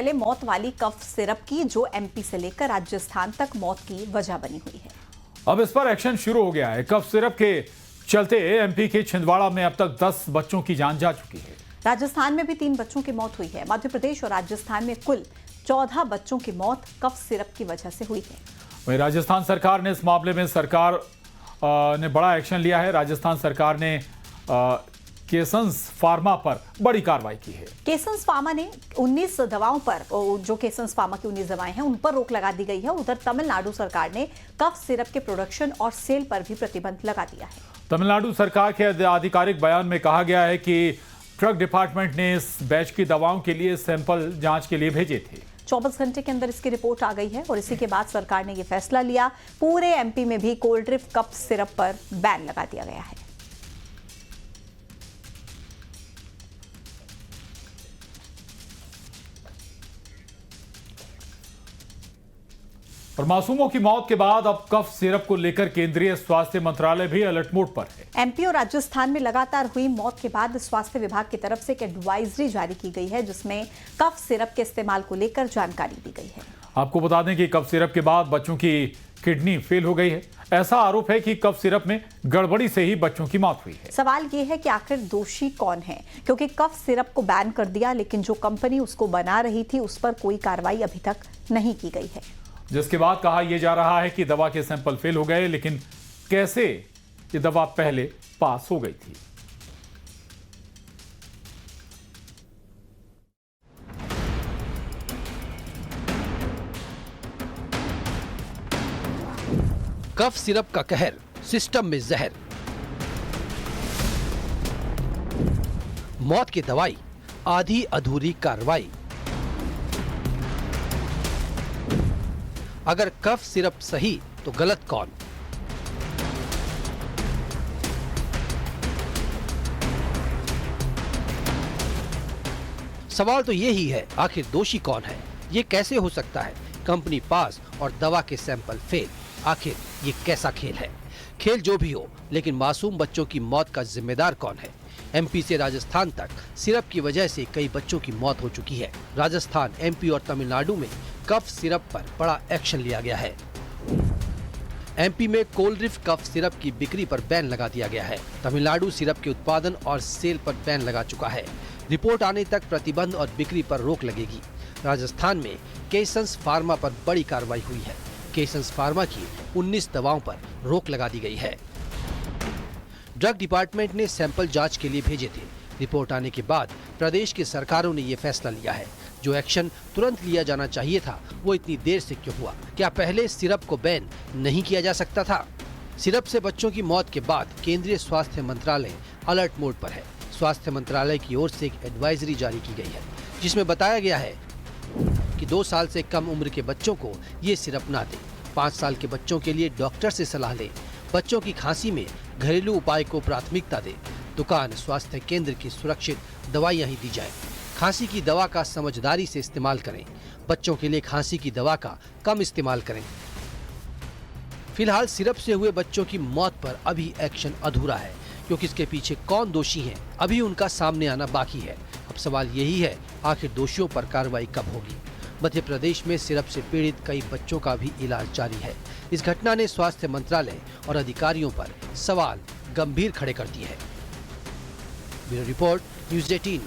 पहले मौत वाली कफ सिरप की, जो एमपी से लेकर राजस्थान तक मौत की वजह बनी हुई है। अब इस पर एक्शन शुरू हो गया है। कफ सिरप के चलते एमपी के छिंदवाड़ा में अब तक 10 बच्चों की जान जा चुकी है। राजस्थान में भी 3 बच्चों की मौत हुई है। मध्य प्रदेश और राजस्थान में कुल 14 बच्चों की मौत कफ सिरप की वजह से हुई है। वहीं राजस्थान सरकार ने इस मामले में ने बड़ा एक्शन लिया है। राजस्थान सरकार ने केसंस फार्मा पर बड़ी कार्रवाई की है। केसंस फार्मा ने 19 दवाओं पर, जो केसंस फार्मा की 19 दवाएं हैं, उन पर रोक लगा दी गई है। उधर तमिलनाडु सरकार ने कफ सिरप के प्रोडक्शन और सेल पर भी प्रतिबंध लगा दिया है। तमिलनाडु सरकार के आधिकारिक बयान में कहा गया है कि ड्रग डिपार्टमेंट ने इस बैच की दवाओं के लिए सैंपल जांच के लिए भेजे थे। 24 घंटे के अंदर इसकी रिपोर्ट आ गई है और इसी के बाद सरकार ने यह फैसला लिया। पूरे एमपी में भी कोल्ड ड्रिंक कफ सिरप पर बैन लगा दिया गया है। और मासूमों की मौत के बाद अब कफ सिरप को लेकर केंद्रीय स्वास्थ्य मंत्रालय भी अलर्ट मोड पर है। एमपी और राजस्थान में लगातार हुई मौत के बाद स्वास्थ्य विभाग की तरफ से एक एडवाइजरी जारी की गई है, जिसमें कफ सिरप के इस्तेमाल को लेकर जानकारी दी गई है। आपको बता दें कि कफ सिरप के बाद बच्चों की किडनी फेल हो गई है। ऐसा आरोप है कि कफ सिरप में गड़बड़ी से ही बच्चों की मौत हुई है। सवाल यह है कि आखिर दोषी कौन है, क्योंकि कफ सिरप को बैन कर दिया, लेकिन जो कंपनी उसको बना रही थी उस पर कोई कार्रवाई अभी तक नहीं की गई है। जिसके बाद कहा यह जा रहा है कि दवा के सैंपल फेल हो गए, लेकिन कैसे ये दवा पहले पास हो गई थी। कफ सिरप का कहर, सिस्टम में जहर, मौत की दवाई, आधी अधूरी कार्रवाई। अगर कफ सिरप सही तो गलत कौन? सवाल तो यही है, आखिर दोषी कौन है? ये कैसे हो सकता है? कंपनी पास और दवा के सैंपल फेल। आखिर ये कैसा खेल है? खेल जो भी हो, लेकिन मासूम बच्चों की मौत का जिम्मेदार कौन है? एमपी से राजस्थान तक सिरप की वजह से कई बच्चों की मौत हो चुकी है। राजस्थान, एमपी और तमिलनाडु में कफ सिरप पर बड़ा एक्शन लिया गया है। एमपी में कोल्ड ड्रिंक कफ सिरप की बिक्री पर बैन लगा दिया गया है। तमिलनाडु सिरप के उत्पादन और सेल पर बैन लगा चुका है। रिपोर्ट आने तक प्रतिबंध और बिक्री पर रोक लगेगी। राजस्थान में केसंस फार्मा पर बड़ी कार्रवाई हुई है। केसंस फार्मा की 19 दवाओं पर रोक लगा दी गई है। ड्रग डिपार्टमेंट ने सैंपल जांच के लिए भेजे थे। रिपोर्ट आने के बाद प्रदेश की सरकारों ने ये फैसला लिया है। जो एक्शन तुरंत लिया जाना चाहिए था, वो इतनी देर से क्यों हुआ? क्या पहले सिरप को बैन नहीं किया जा सकता था? सिरप से बच्चों की मौत के बाद केंद्रीय स्वास्थ्य मंत्रालय अलर्ट मोड पर है। स्वास्थ्य मंत्रालय की ओर से एक एडवाइजरी जारी की गई है, जिसमें बताया गया है कि 2 साल से कम उम्र के बच्चों को ये सिरप ना दें। 5 साल के बच्चों के लिए डॉक्टर से सलाह लें। बच्चों की खांसी में घरेलू उपाय को प्राथमिकता दें। दुकान, स्वास्थ्य केंद्र की सुरक्षित दवाइयां ही दी जाए। खांसी की दवा का समझदारी से इस्तेमाल करें। बच्चों के लिए खांसी की दवा का कम इस्तेमाल करें। फिलहाल सिरप से हुए बच्चों की मौत पर अभी एक्शन अधूरा है, क्योंकि इसके पीछे कौन दोषी हैं, अभी उनका सामने आना बाकी है। अब सवाल यही है, आखिर दोषियों पर कार्रवाई कब होगी? मध्य प्रदेश में सिरप से पीड़ित कई बच्चों का भी इलाज जारी है। इस घटना ने स्वास्थ्य मंत्रालय और अधिकारियों पर सवाल गंभीर खड़े कर दिए हैं। Bureau report, news 18।